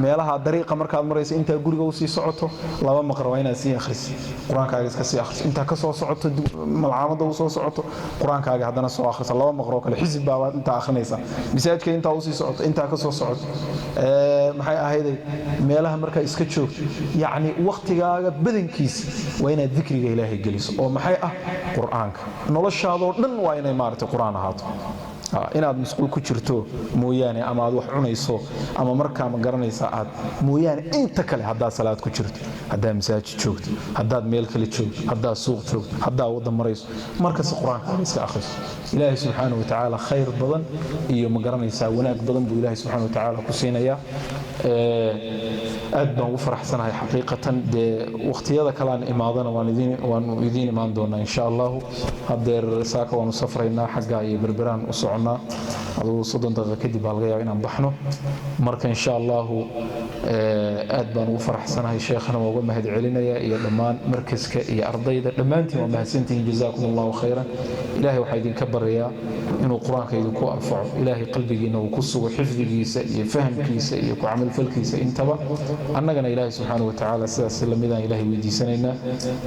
meelaha dariiqa markaad marayso inta guriga u sii socoto laba maqra waa inaad sii akhrisid quraankaaga iska sii akhrisid inta ka soo socoto malcaamada u soo socoto quraankaaga hadana soo akhrisid laba maqra oo kale xisib baa inta akhrinaysa misaajka inta u sii socoto inta ka soo socoto maxay ahayday meelaha marka iska joogto yaani waqtigaaga badankiisa waa inaad dhikriga Ilaahay geliso oo maxay quraanka noloshaadoo dhan waa inay maartay quraan ahaato inaad mas'uul ku jirto mooyaane ama aad wax cunayso ama markaa ma garanaysa aad mooyaane inta kale hadaa salaad ku jirto hadaa masaajid joogto hadaa meel kale joogto hadaa suuq joogto hadaa wada marayso marka si quraanka iska akhriso Ilaahay subhanahu wa ta'ala khayr badan iyo ma garanaysa wanaag badan buu Ilaahay subhanahu wa ta'ala ku siinaya aad baan ugu faraxsanahay xaqiiqatan de waqtiyada kale aan imaadana waan idin imaan doonaa insha Allah hadeer saaka waan safraynaa xagga iyo berberaan u soconaa adoo 30 daqiiqo kadib baa laga yaabaa inaan baxno marka insha Allah aad baan ugu faraxsanahay sheekhana waa uga mahad celinaya iyo dhamaan markaska iyo ardayda dhamaantiin waa mahadsantihiin jazaakumullahu khayran ilaahay waxa idin ka barayaa inuu quraanka idinku anfaco ilaahay qalbigiina uu ku sugo xifdigiisa iyo fahamkiisa iyo ku amal falkiisa intaba annagana ilaahay subhanahu wa ta'ala sidaas lamidaan ilaahay weydiisanayna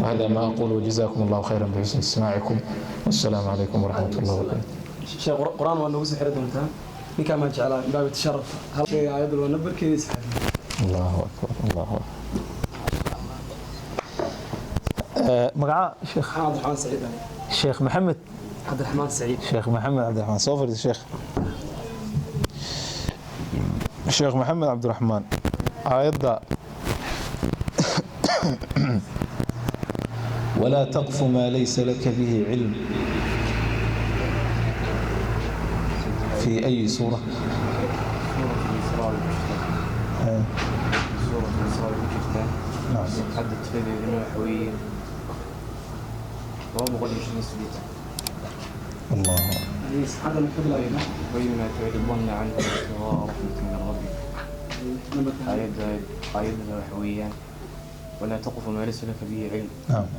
wahada ma aqulu jazakumullahu khayran bi husni istimaa'ikum wassalamu alaykum wa rahmatullahi wa barakatuh sheekh quraan waa nagu sixir doontaa ninka ma jeclaa baab tasharruf hal shay ayadu waa nabarkeedis Allahu akbar Allahu magaca sheekh Abdurrahman Saciid sheekh Maxamed Abdurrahman Saciid sheekh Maxamed Abdurrahman soo sheekh sheekh Maxamed Abdurrahman ayada ولا تقف ما ليس لك به علم في أي سورة سورة الإسراء والجفتان حدد فيه النحوية وابغى يشني سبيته الله هذا الحبل أيضا وإنما تعرضن عنه ابتغاء رحمة من ربك آيات النحوية ولا تقف ما ليس لك به علم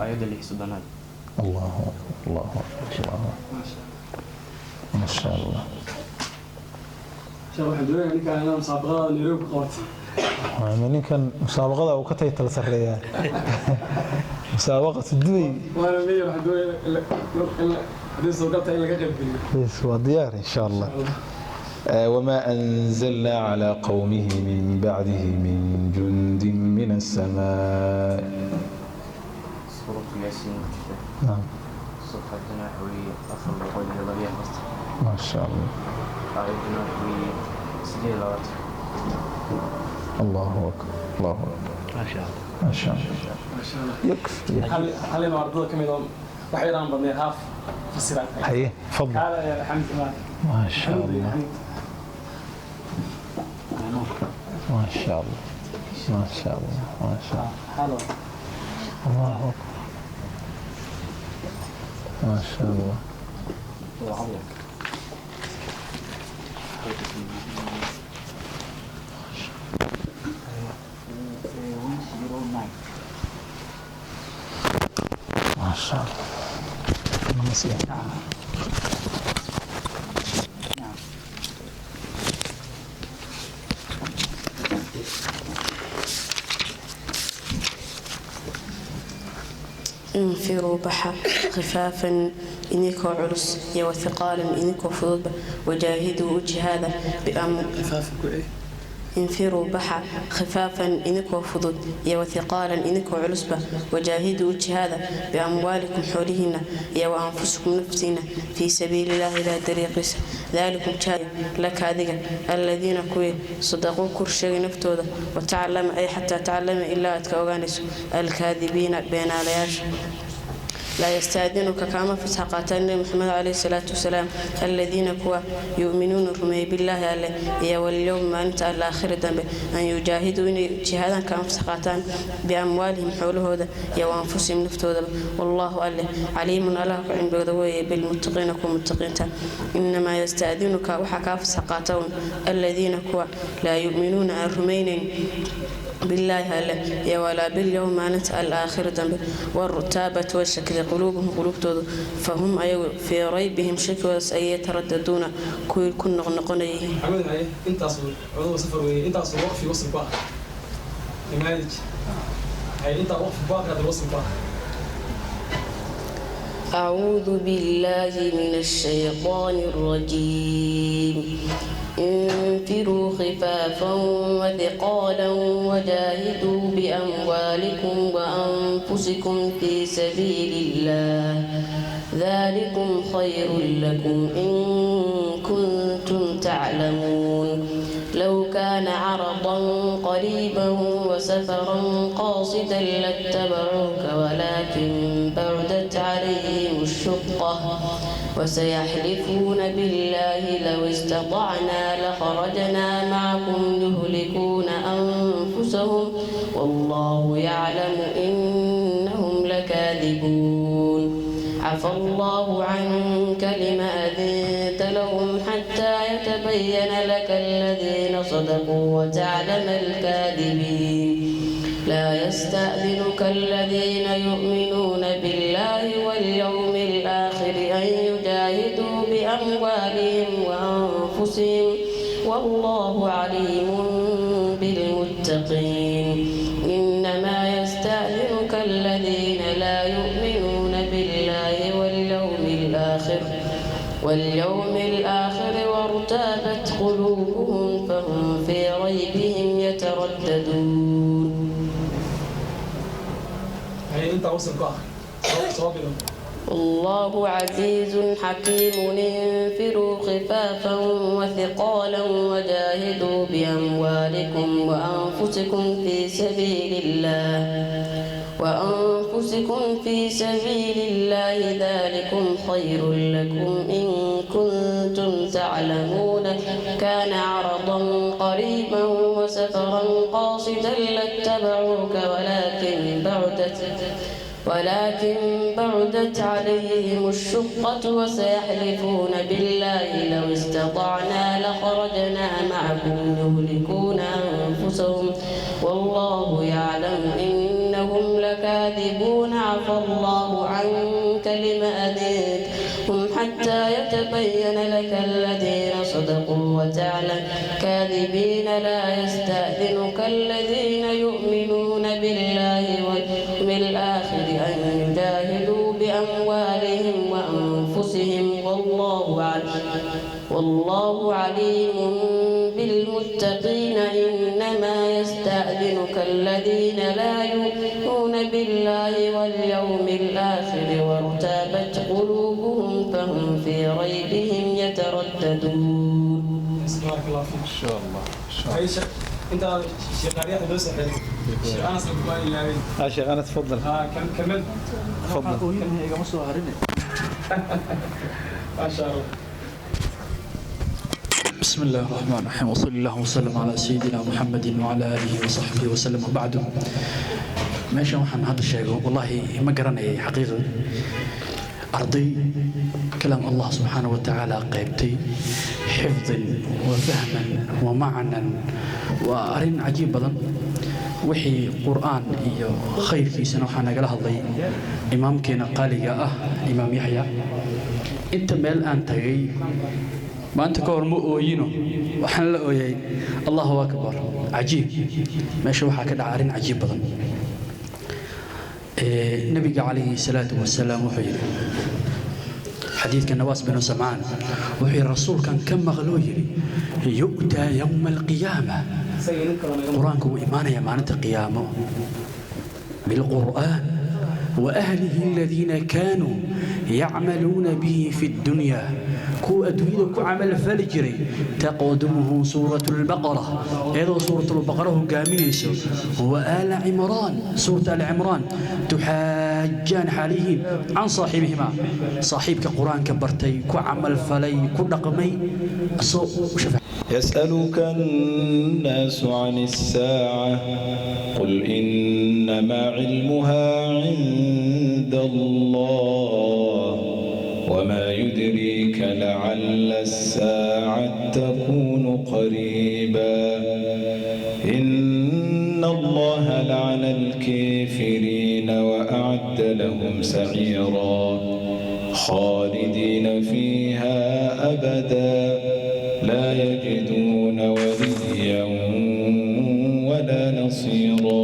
آيات اللي يحسدنا الله أكبر الله أكبر ما شاء الله شباب حدوين يعني كان مسابقة نيروبي قوتي يعني كان مسابقة أو كتير تلسرية مسابقة الدوي وانا مية حدوين هذه سوقتها إلا قلبي بس وديار إن شاء الله وما أنزلنا على قومه من بعده من جند من السماء سورة ياسين نعم صفحة النحوية أصل بقول يضيع بس ما شاء الله آيات النحوية سجلات الله أكبر الله أكبر ما شاء الله ما شاء الله ما شاء الله يكفي هل معرضة كم يوم وحيران بني هاف في السرعة هي تفضل هذا يا حمد ما شاء الله ما شاء الله ما شاء الله ما شاء الله حلو الله أكبر ما شاء الله ما شاء الله نسيت انفروا بحا خفافا إنكو عرس يا وثقالا إنكو فضب وجاهدوا جهادا انفروا بحا خفافا إنكو فضد يا وثقالا إنكو علسبة وجاهدوا جهادا بأموالكم حولهن يا وأنفسكم نفسنا في سبيل الله لا دريقس ذلكم شاي لك هذه الذين كوي صدقوا كرشي نفتوذا وتعلم أي حتى تعلم إلا أتكوغانس الكاذبين بين علياش لا يستأذنك كما في سحقاتنا محمد عليه الصلاة والسلام الذين كوا يؤمنون رمي بالله عليه واليوم ما أنت الآخر دم أن يجاهدوا جهادا كما في سحقاتان بأموالهم حوله هذا وأنفسهم نفتوذا والله أله عليم الله عند بغدوي بالمتقين ومتقين إنما يستأذنك وحكا في سحقاتون الذين كوا لا يؤمنون الرمين بالله يا ولا باليوم ما نسأل آخر ذنب والرتابة والشك قلوبهم قلوب تود فهم في ريبهم شك يترددون كل نقنيه. عمد عليه أنت أصل عضو سفر وين أنت أصل وقف في وسط بحر لماذا؟ أي أنت وقف في بحر هذا وسط بحر. أعوذ بالله من الشيطان الرجيم. انفروا خفافا وثقالا وجاهدوا بأموالكم وأنفسكم في سبيل الله ذلكم خير لكم إن كنتم تعلمون. لو كان عرضا قريبا وسفرا قاصدا لاتبعوك ولكن بعدت عليهم الشقة وسيحلفون بالله لو استطعنا لخرجنا معكم يهلكون أنفسهم والله يعلم إنهم لكاذبون. عفى الله عنك لما أذنت لهم حتى يتبين لك الذين صدقوا وتعلم الكاذبين. لا يستأذنك الذين يؤمنون بالله واليوم الآخر أن يجاهدوا بأموالهم وأنفسهم والله عليم بالمتقين. إنما يستأذنك الذين لا يؤمنون بالله واليوم الآخر وارتابت قلوبهم فهم في ريبهم يترددون. الله عزيز حكيم. انفروا خفافا وثقالا وجاهدوا بأموالكم وأنفسكم في سبيل الله ذلكم خير لكم إن كنتم تعلمون. كان عرضا قريبا وسفرا قاصدا لاتبعوك ولكن بعدت عليهم الشقة وسيحلفون بالله لو استطعنا لخرجنا معكم يهلكون أنفسهم والله يعلم إنهم لكاذبون. عفى الله عنك لما أذنتهم حتى يتبين لك الذين صدقوا وتعلم كاذبين. لا يستأذنك الذين يؤمنون بالله واليوم الآخر أن يجاهدوا بأموالهم وأنفسهم والله عليم بالمتقين. إنما يستأذنك الذين لا يؤمنون بالله واليوم الآخر وارتابت قلوبهم فهم في ريبهم يترددون. بارك الله فيك. إن شاء الله. أنت شيخ دوس حلو. شيخ أنس القباني لا شيخ أنس تفضل. كمل. تفضل. ما شاء الله. بسم الله الرحمن الرحيم وصلى الله وسلم على سيدنا محمد وعلى آله وصحبه وسلم وبعد. ماشي waxaan hadda sheego wallahi ma garanay xaqiiqo arday كلام الله سبحانه وتعالى قيبتي حفظا وفهما ومعنى وأرين عجيب بدن وحي قرآن خير في سنة وحنا قال هذي إمام كنا قال يا إمام يحيى أنت مال أنت جاي ما أنت كور مؤينه وحنا لا أويي الله أكبر عجيب ماشي وحنا كده عارين عجيب بدن النبي عليه الصلاة والسلام وحيد حديث كان نواس بن سمعان وحي الرسول كم مغلوي يؤتى يوم القيامة القرآن هو إيمان يا معنى القيامة بالقرآن وأهله الذين كانوا يعملون به في الدنيا كو أدوية كو عمل فالجري تقدمه سورة البقرة هذا سورة البقرة قامينيسو هو آل عمران سورة آل عمران تحاجان حاليهم عن صاحبهما صاحبك قرآن كبرتي كو عمل فلي كو رقمي يسألك الناس عن الساعة قل إنما علمها عند الله وما يدريك لعل الساعة تكون قريبا إن الله لعن الكافرين وأعد لهم سعيرا خالدين فيها أبدا لا يجدون وليا ولا نصيرا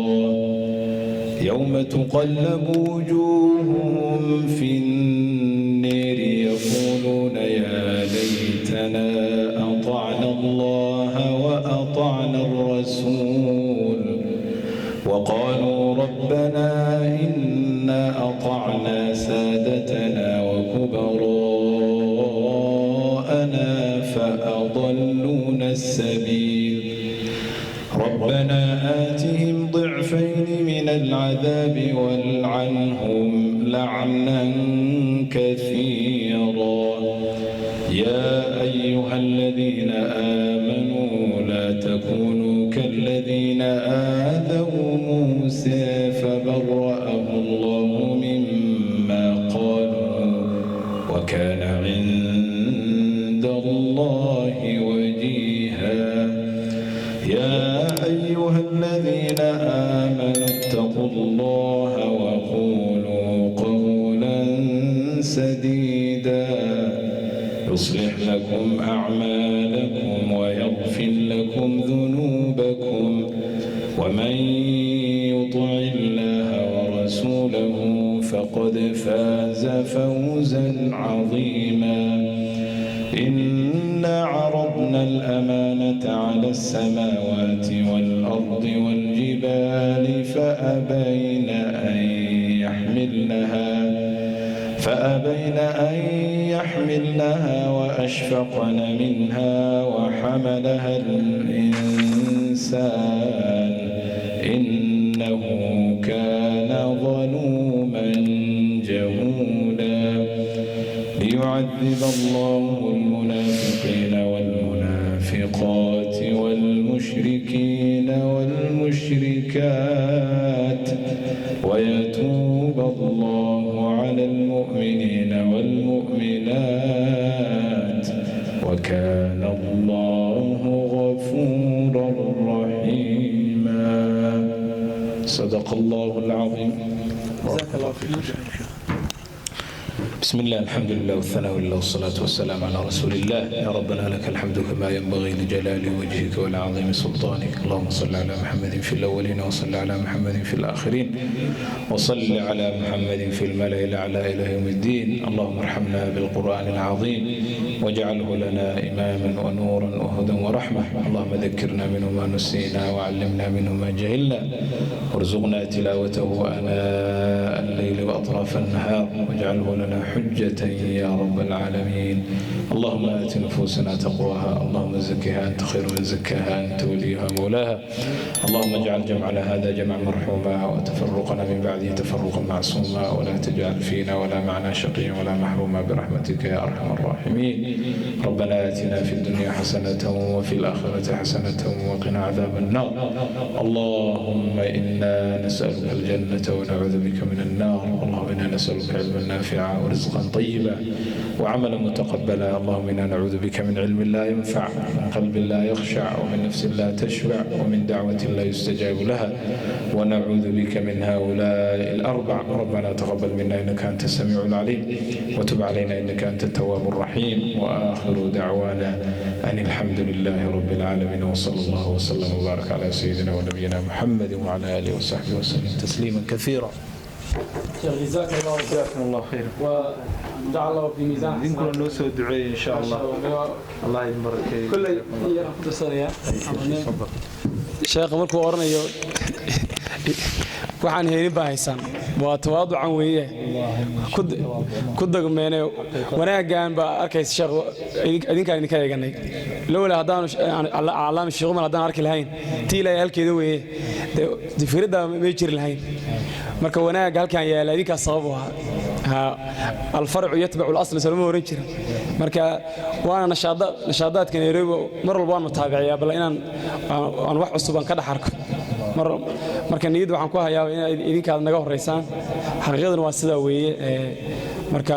يوم تقلب وجوههم في النار يقولون يا ليتنا أطعنا الله وأطعنا الرسول وقالوا ربنا إنا أطعنا سادتنا وكبراءنا فأضلونا السبيل ربنا آتهم ضعفين من العذاب والعنهم لعنا كثيرا يا أيها الذين آمنوا لا تكونوا كالذين آذوا موسى فبرأه الله مما قالوا وكان عند الله وجيها يا أيها الذين آمنوا اتقوا الله وقولوا قولا سديدا يصلح لكم أعمالكم ويغفر لكم ذنوبكم ومن يطع الله ورسوله فقد فاز فوزا عظيما إنا عرضنا الأمانة على السماوات والأرض والجبال فأبين أن يحملنها وأشفقن منها وحملها الإنسان إنه كان ظلوما جهولا ليعذب الله المنافقين والمنافقات والمشركين والمشركات ويتوب الله على المؤمنين والمؤمنات وكان الله غفورا رحيما صدق الله العظيم. جزاك الله خير. بسم الله الحمد لله والثناء لله والصلاة والسلام على رسول الله. يا ربنا لك الحمد كما ينبغي لجلال وجهك ولعظيم سلطانك. اللهم صل على محمد في الأولين وصل على محمد في الآخرين وصل على محمد في الملأ الأعلى إلى يوم الدين. اللهم ارحمنا بالقرآن العظيم واجعله لنا إماما ونورا وهدى ورحمة. اللهم ذكرنا منه ما نسينا وعلمنا منه ما جهلنا وارزقنا تلاوته آناء الليل وأطراف النهار واجعله لنا حجة يا رب العالمين. اللهم آت نفوسنا تقواها اللهم زكها أنت خير من زكاها أنت وليها مولاها. اللهم اجعل جمعنا هذا جمع مرحوما وتفرقنا من بعده تفرقا معصوما ولا تجعل فينا ولا معنا شقيا ولا محروما برحمتك يا أرحم الراحمين. ربنا آتنا في الدنيا حسنة وفي الآخرة حسنة وقنا عذاب النار. اللهم إنا نسألك الجنة ونعوذ بك من النار. اللهم إنا نسألك علما نافعا ورزقا طيبا وعملا متقبلا. اللهم إنا نعوذ بك من علم لا ينفع ومن قلب لا يخشع ومن نفس لا تشبع ومن دعوة لا يستجاب لها ونعوذ بك من هؤلاء الأربع. ربنا تقبل منا إنك أنت السميع العليم وتب علينا إنك أنت التواب الرحيم. وآخر دعوانا أن الحمد لله رب العالمين وصلى الله وسلم وبارك على سيدنا ونبينا محمد وعلى آله وصحبه وسلم تسليما كثيرا. جزاك الله خير وجعل الله في ميزان دينكم نوسو دعاء إن شاء الله. الله يبارك كل يوم شيخ مركو أورنيو waxaan helin baa haysan waa tawaaducan weeye ku dagmeene wanaagan baa arkaysa sheekh idinkaan idinka eeganay lowla haddaan aclaam sheekh umar haddaan arki lahayn tii ilaahay halkeeda weeye difirada may jiri lahayn marka wanaag halkaan yaala idinkaas sabab u ahaa alfarcu yatbacu al-asl salama oran jira marka waana nashaadaadka Nairobi mar walba waan mutaabiciyaa bal inaan wax cusub aan ka dhaxarko marka niyad waxaan ku hayaa in idinka naga horeysaan xaqiiqadan waa sida weeye marka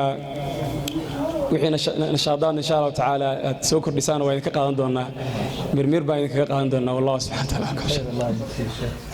wixii nashaadaad insha Allah taala soo kordhisaan waa idinka qaadan doonaa mirmir baa idinka qaadan doonaa wallahu subhanahu wa ta'ala